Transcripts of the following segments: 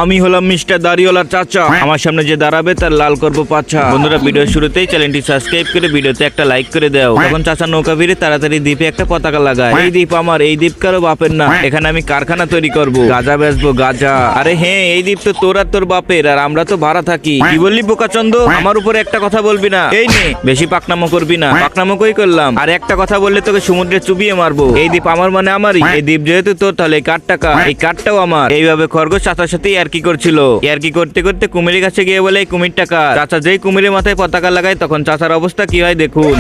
আমি হলাম মিস্টার দাড়িওয়ালার চাচা। আমার সামনে যে দাঁড়াবে তার লাল করবো পাছা। বন্ধুরা ভিডিও শুরুতেই চ্যানেলটি সাবস্ক্রাইব করে ভিডিওতে একটা লাইক করে দাও। তখন চাচা নৌকা ভিড়ে তাড়াতাড়ি দ্বীপে একটা পতাকা লাগায়। এই দ্বীপ আমার, এই দ্বীপ কারো বাপের না। এখানে আমি কারখানা তৈরি করব, গাঁজা বেচবো গাঁজা। আরে হ্যাঁ, এই দ্বীপ তো তোর আর তোর বাপের, আর আমরা তো ভাড়া থাকি। কি বললি বোকাচন্দ? আমার উপরে একটা কথা বলবি না। এই নে, বেশি পাকনামো করবি না। পাকনামো কই করলাম? আর একটা কথা বললে তোকে সমুদ্রে চুবিয়ে মারবো। এই দ্বীপ আমার মানে আমারই। এই দ্বীপ যেহেতু তোর, তাহলে এই কাঠ টাকা, এই কাঠটাও আমার। এইভাবে খরগোশ চাচার সাথে ইয়ার্কি করছিল। ইয়ার্কি করতে করতে কুমিরের কাছে গিয়ে বলে এই কুমির টাকা। চাচা যেই কুমিরের মাথায় পতাকা লাগায় তখন চাচার অবস্থা কি হয় দেখুন।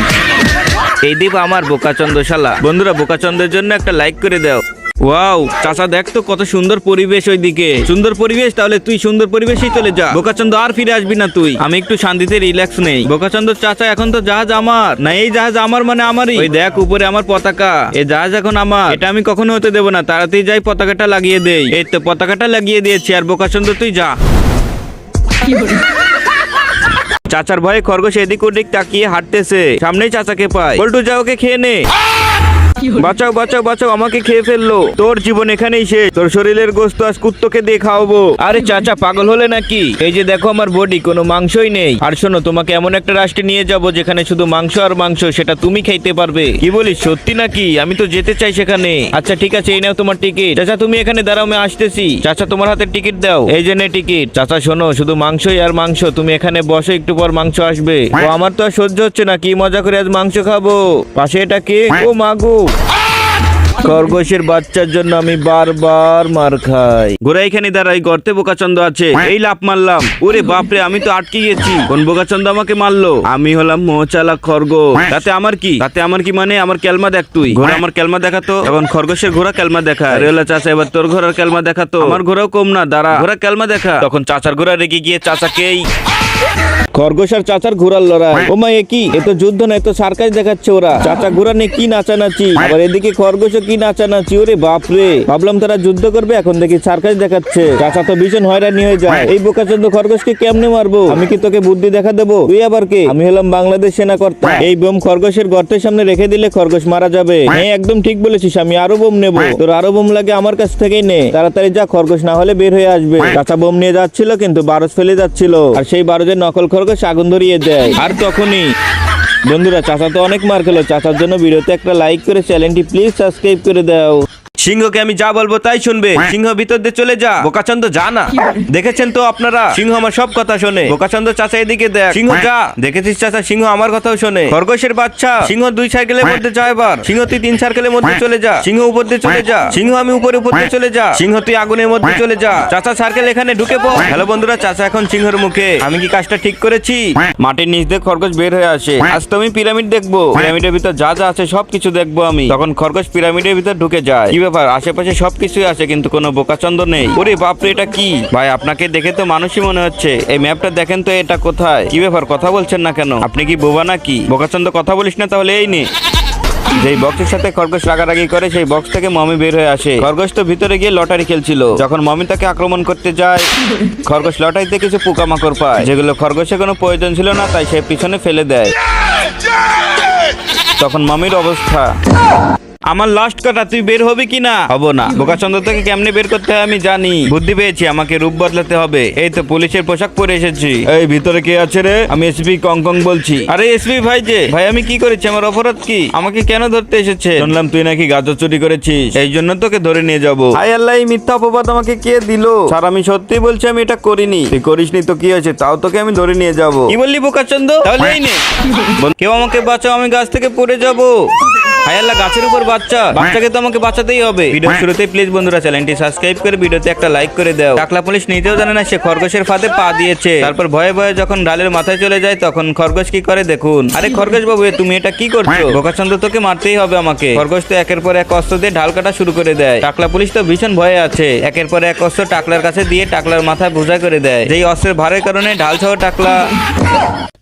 এই দ্বীপ আমার, বোকাচন্দ শালা। বন্ধুরা বোকাচন্দের জন্য একটা লাইক করে দাও। ওয়াও চাচা, দেখ তো কত সুন্দর পরিবেশ ওইদিকে। সুন্দর পরিবেশ? তাহলে তুই সুন্দর পরিবেশেই চলে যা। বোকাচন্দ আর ফিরে আসবি না তুই। আমি একটু শান্তিতে রিল্যাক্স নেই। বোকাচন্দ চাচা, এখন তো জাহাজ আমার না। এই জাহাজ আমার মানে আমারই। ওই দেখ উপরে আমার পতাকা। এই জাহাজ এখন আমার। এটা আমি কখনো হতে দেবো না। তাড়াতাড়ি যাই পতাকাটা লাগিয়ে দেই। এই তো পতাকাটা লাগিয়ে দিয়েছি। আর বোকাচন্দ তুই যা। চাচার ভয়ে খরগোশ এদিক ওদিক তাকিয়ে হাঁটতেছে। সামনেই চাচাকে পায়। বল্টু যা, ওকে খেয়ে নে। বাঁচাও বাঁচাও বাঁচাও, আমাকে খেয়ে ফেললো। তোর জীবন এখানেই শেষ। তোর শরীরের গোস্ত আজ কুত্তকে দিয়ে খাওয়াবো। আরে চাচা পাগল হলে নাকি? এই যে দেখো আমার বডি, কোনো মাংসই নেই। আর শোনো, তোমাকে এমন একটা রাষ্ট্রে নিয়ে যাব যেখানে শুধু মাংস আর মাংস, সেটা তুমি খাইতে পারবে। কি বলিস, সত্যি নাকি? আমি তো যেতে চাই সেখানে। আচ্ছা ঠিক আছে, এই নাও তোমার টিকিট। চাচা তুমি এখানে দাঁড়াও, আমি আসতেছি। চাচা তোমার হাতে টিকিট দাও। এই যে নে টিকিট। চাচা শোনো, শুধু মাংসই আর মাংস। তুমি এখানে বসো, একটু পর মাংস আসবে। ও আমার তো আর সহ্য হচ্ছে না। কি মজা করে আজ মাংস খাবো। পাশে এটা কে? ও মাগো, খরগোশের বাচ্চার জন্য আমি বারবার মার খাই। ঘোড়া এখানে দাঁড়াই, গর্তে বোকাচন্দ আছে। এই লাফ মারলাম। ওরে বাপরে, আমি তো আটকে গেছি। কোন বোকাচন্দ আমাকে মারলো? আমি হলাম মোচালাক খরগোশ। তাতে আমার কি? তাতে আমার কি মানে? আমার ক্যালমা দেখ তুই। ঘোড়া আমার ক্যালমা দেখাতো। এখন খরগোশের ঘোড়া ক্যালমা দেখা। রেলা চাচা, এবার তোর ঘোড়ার ক্যালমা দেখাতো। আমার ঘোড়াও কম না, দাঁড়া। ঘোড়া ক্যালমা দেখা। তখন চাচার ঘোড়া রেগে গিয়ে চাচাকেই। খরগোশ আর চাচার ঘোড়ার লড়াই। ও মা, এ কি? এ তো যুদ্ধ না, এ তো সার্কাস দেখাচ্ছে ওরা। চাচা ঘোড়া নিয়ে কি নাচানাচি, আবার এদিকে খরগোশও কি নাচানাচি। ওরে বাপরে, ভাবলাম তারা যুদ্ধ করবে, এখন দেখি সার্কাস দেখাচ্ছে। চাচা তো ভীষণ হয়রানি হয়ে যায়। এই বোকাচন্দ খরগোশকে কেমনে মারবো? আমি কি তোকে বুদ্ধি দেখা দেবো? তুই আবার কে? আমি হলাম বাংলাদেশ সেনাকর্তা। এই বোম খরগোশের গর্তের সামনে রেখে দিলে খরগোশ মারা যাবে। হ্যাঁ একদম ঠিক বলেছিস, আমি আরো বোম নেবো। তোর আরো বোম লাগে আমার কাছ থেকেই নে। তাড়াতাড়ি যা, খরগোশ না হলে বের হয়ে আসবে। চাচা বোম নিয়ে যাচ্ছিল, কিন্তু বারস ফেলে যাচ্ছিল। আর সেই বারোজের নকল খরগোশ আগুন ধরিয়ে দেয়। আর তখনই বন্ধুরা, চাচা তো অনেক মার খেলো। চাচার জন্য ভিডিওতে একটা লাইক করে চ্যানেলটি প্লিজ সাবস্ক্রাইব করে দাও। সিংহকে আমি যা বলবো তাই শুনবে। সিংহ ভিতর দিয়ে চলে যা। বোকাচন্দ যা না। দেখেছেন তো আপনারা, সিংহ আমার সব কথা শোনে। বোকাচন্দ চাচা এদিকে দেখ। সিংহ যা। দেখেছিস চাচা, সিংহ আমার কথাও শোনে। খরগোশের বাচ্চা, সিংহ 2 সাইকেলের মধ্যে যা। এবার সিংহ তুই 3 সাইকেলের মধ্যে চলে যা। সিংহ উপর দিয়ে চলে যা। সিংহ আমি উপর দিয়ে চলে যা। সিংহ তুই আগুনের মধ্যে চলে যা। চাচা সার্কেল এখানে ঢুকে পড়। হ্যালো বন্ধুরা, চাচা এখন সিংহের মুখে। আমি কি কাজটা ঠিক করেছি? মাটির নিচ দিয়ে খরগোশ বের হয়ে আসে। আজ তো আমি পিরামিড দেখবো। পিরামিডের ভিতর যা যা আছে সবকিছু দেখবো আমি। তখন খরগোশ পিরামিডের ভিতর ঢুকে যায়। কি ব্যাপার, আশেপাশে সবকিছুই আছে কিন্তু কোনো বোকাচন্দ নেই। ওরে বাপরে, এটা কি? ভাই আপনাকে দেখে তো মানুষই মনে হচ্ছে। এই ম্যাপটা দেখেন তো, এটা কোথায়? কি ব্যাপার, কথা বলছেন না কেন? আপনি কি বোবা নাকি? বোকাচন্দ কথা বলিস না তাহলে? এই নে। যেই বক্সের সাথে খরগোশ রাগারাগি করে, সেই বক্স থেকে মমি বের হয়ে আসে। খরগোশ তো ভিতরে গিয়ে লটারি খেলছিল। যখন মমি তাকে আক্রমণ করতে যায়, খরগোশ লটারিতে কিছু পোকামাকড় পায়, যেগুলো খরগোশের কোনো প্রয়োজন ছিল না, তাই সে পিছনে ফেলে দেয়। তখন মমির অবস্থা, আমার লাস্ট কাটা, তুই বের হবি কি না? হব না। বোকাচন্দ থেকে কেমনে বের করতে হয় আমি জানি। বুদ্ধি পেয়েছি, আমাকে রূপ বদলাতে হবে। এই তো পুলিশের পোশাক পরে এসেছি। এই ভিতরে কে আছে রে? আমি এসপি কংকং বলছি। আরে এসপি ভাই যে। ভাই আমি কি করেছি? আমার অপরাধ কি? আমাকে কেন ধরতে এসেছে? শুনলাম তুই নাকি গাঁজা চুরি করেছিস, এই জন্য তোকে ধরে নিয়ে যাবো। হায় আল্লাহ, এই মিথ্যা অপবাদ আমাকে কে দিল? স্যার আমি সত্যি বলছি, আমি এটা করিনি। তুই করিসনি তো কি হয়েছে? তাও তোকে আমি ধরে নিয়ে যাবো। কি বললি বোকাচন্দ? তাহলে এই নে। কেউ আমাকে বাঁচাও, আমি গাছ থেকে পড়ে যাবো। হায় আল্লাহ, গাছের উপর বাচ্চা। বাচ্চাকে তো আমাকে বাঁচাতেই হবে। ভিডিও শুরুতে প্লিজ বন্ধুরা চ্যানেলটি সাবস্ক্রাইব করে ভিডিওতে একটা লাইক করে দাও। টাকলা পুলিশ নিজেও জানে না সে খরগোশের ফাঁদে পা দিয়েছে। তারপর ভয়ে ভয়ে যখন ডালের মাথায় চলে যায়, তখন খরগোশ কি করে দেখুন। আরে খরগোশ বাবু, তুমি এটা কি করছো? বোকাচন্দ তোকে মারতেই হবে আমাকে। খরগোশ তো একের পর এক অস্ত্র দিয়ে ঢাল কাটা শুরু করে দেয়। টাকলা পুলিশ তো ভীষণ ভয়ে আছে। একের পর এক অস্ত্র টাকলার কাছে দিয়ে টাকলার মাথায় বোঝা করে দেয়। যেই অস্ত্রের ভারের কারণে ঢাল সহ টাকলা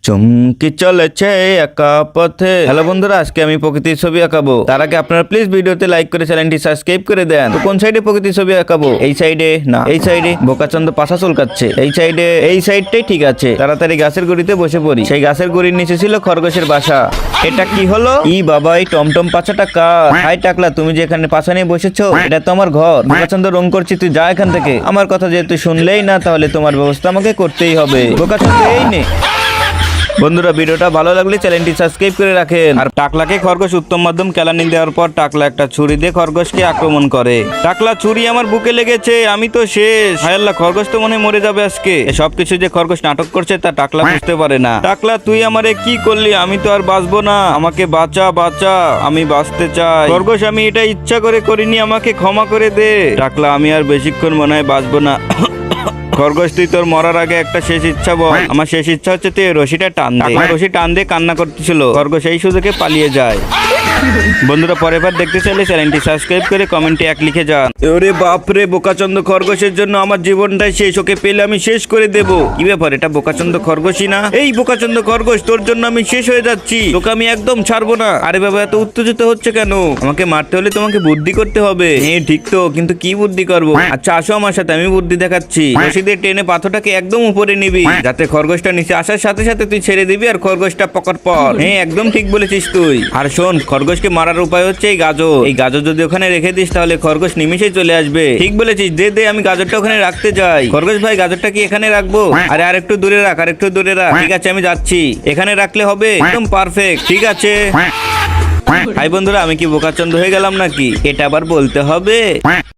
চমকে চলেছে একা পথে। হ্যালো বন্ধুরা, আজকে আমি প্রকৃতির ছবি আঁকা আঁকাবো। তার আগে আপনারা প্লিজ ভিডিওতে লাইক করে চ্যানেলটি সাবস্ক্রাইব করে দেন। তো কোন সাইডে প্রকৃতির ছবি আঁকাবো? এই সাইডে না, এই সাইডে। বোকাচন্দ পাশা চুলকাচ্ছে। এই সাইডে, এই সাইডটাই ঠিক আছে। তাড়াতাড়ি গাছের গুড়িতে বসে পড়ি। সেই গাছের গুড়ির নিচে ছিল খরগোশের বাসা। এটা কি হলো? ই বাবা, এই টমটম পাছাটা কার? হাই টাকলা, তুমি যে এখানে পাছা নিয়ে বসেছো, এটা তো আমার ঘর। বোকাচন্দ রং করছি, তুই যা এখান থেকে। আমার কথা যেহেতু শুনলেই না, তাহলে তোমার ব্যবস্থা আমাকে করতেই হবে। বোকাচন্দ এই নে। বন্ধুরা, ভিডিওটা ভালো লাগলে চ্যানেলটি সাবস্ক্রাইব করে রাখেন। আর টাকলাকে খরগোশ উত্তম মাধ্যম কেলানি দেওয়ার পর টাকলা একটা ছুরি দিয়ে খরগোশকে আক্রমণ করে। টাকলা, ছুরি আমার বুকে লেগেছে, আমি তো শেষ। হায় আল্লাহ, খরগোশ তো মনে হয় মরে যাবে আজকে। সবকিছু যে খরগোশ নাটক করছে তা টাকলা বুঝতে পারে না। টাকলা, তুই আমারে কি করলি? আমি তো আর বাঁচবো না, আমাকে বাঁচা বাঁচা, আমি বাঁচতে চাই। খরগোশ, আমি এটা ইচ্ছা করে করিনি, আমাকে ক্ষমা করে দে। টাকলা, আমি আর বেশিক্ষণ মনে হয় বাঁচবো না। খরগোশ, তুই তোর মরার আগে একটা শেষ ইচ্ছা বল। আমার শেষ ইচ্ছা হচ্ছে তুই রশিটা টান দে। রশি টান দিয়ে কান্না করতেছিল। খরগোশ এই সুযোগে পালিয়ে যায়। বন্ধুরা, পরের বার দেখতে চাইলে চ্যানেলটি সাবস্ক্রাইব করে কমেন্টে 1 লিখে যান। ওরে বাপরে, বোকাচন্দ খরগোশের জন্য আমার জীবনটাই শেষ। ওকে পেলে আমি শেষ করে দেব। কি ব্যাপার, এটা বোকাচন্দ খরগোশই না? এই বোকাচন্দ খরগোশ, তোর জন্য আমি শেষ হয়ে যাচ্ছি। তোকে আমি একদম ছাড়বো না। আরে বাবা, এত উত্তেজিত হচ্ছে কেন? আমাকে মারতে হলে তোমাকে বুদ্ধি করতে হবে। হ্যাঁ ঠিক তো, কিন্তু কি বুদ্ধি করবো? আচ্ছা আসো আমার সাথে, আমি বুদ্ধি দেখাচ্ছি। রশি দিয়ে টেনে পাথরটাকে একদম উপরে নিবি, যাতে খরগোশটা নিচে আসার সাথে সাথে তুই ছেড়ে দিবি আর খরগোশটা পকর পর। হ্যাঁ একদম ঠিক বলেছিস তুই। আর শোন, খরগোশকে মারার উপায় হচ্ছে এই গাজর। এই গাজর যদি ওখানে রেখে দিস, তাহলে খরগোশ নিমিশেই চলে আসবে। ঠিক বলেছিস, দে দে, আমি গাজরটা ওখানে রাখতে যাই। খরগোশ ভাই, গাজরটা কি এখানে রাখবো? আরে আর একটু দূরে রাখ, আর একটু দূরে রাখ। ঠিক আছে, আমি যাচ্ছি। এখানে রাখলে হবে? একদম পারফেক্ট, ঠিক আছে। হাই বন্ধুরা, আমি কি বোকাচন্দ হয়ে গেলাম নাকি? এটা আবার বলতে হবে?